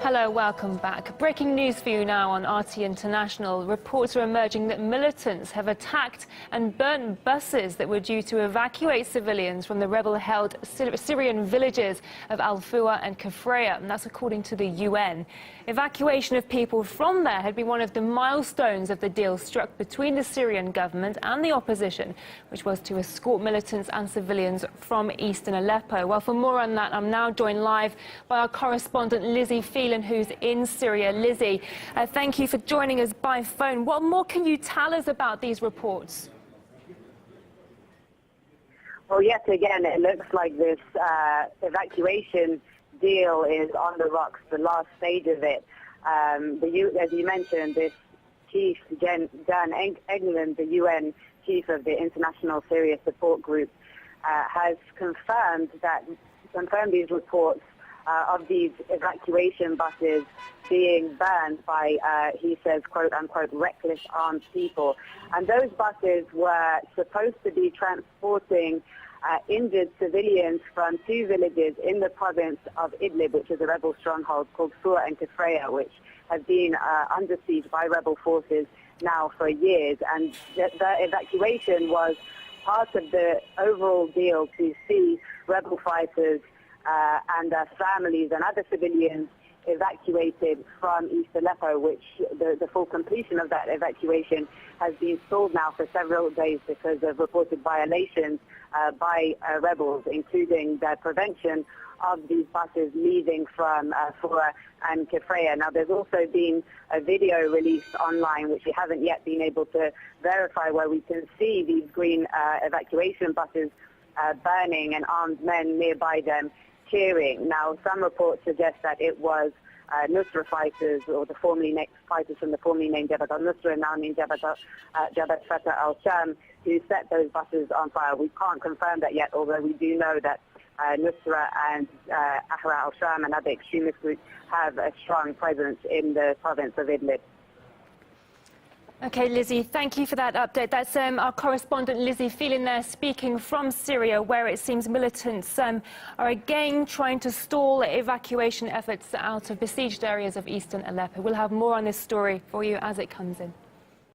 Hello, welcome back. Breaking news for you now on RT International. Reports are emerging that militants have attacked and burnt buses that were due to evacuate civilians from the rebel-held Syrian villages of al-Foua and Kefraya, and that's according to the UN. Evacuation of people from there had been one of the milestones of the deal struck between the Syrian government and the opposition, which was to escort militants and civilians from eastern Aleppo. Well, for more on that, I'm now joined live by our correspondent Lizzie Phelan, who's in Syria. Lizzie, thank you for joining us by phone. What more can you tell us about these reports? Well, yet again, it looks like this evacuation deal is on the rocks, the last stage of it. As you mentioned, this chief, Dan Eggeland, the UN chief of the International Syria Support Group, has confirmed these reports of these evacuation buses being burned by, he says, quote-unquote, reckless armed people. And those buses were supposed to be transporting injured civilians from two villages in the province of Idlib, which is a rebel stronghold called Foua and Kefraya, which has been under siege by rebel forces now for years. And the evacuation was part of the overall deal to see rebel fighters and their families and other civilians evacuated from East Aleppo, which the full completion of that evacuation has been stalled now for several days because of reported violations by rebels, including the prevention of these buses leaving from Foua and Kefraya. Now, there's also been a video released online, which we haven't yet been able to verify, where we can see these green evacuation buses burning and armed men nearby them cheering. Now, some reports suggest that it was Nusra fighters, or the fighters from the formerly named Jabhat al-Nusra, now named Jabhat Fatah al-Sham, who set those buses on fire. We can't confirm that yet, although we do know that Nusra and Ahrar al-Sham and other extremist groups have a strong presence in the province of Idlib. Okay, Lizzie, thank you for that update. That's our correspondent Lizzie Phelan there, speaking from Syria, where it seems militants are again trying to stall evacuation efforts out of besieged areas of eastern Aleppo. We'll have more on this story for you as it comes in.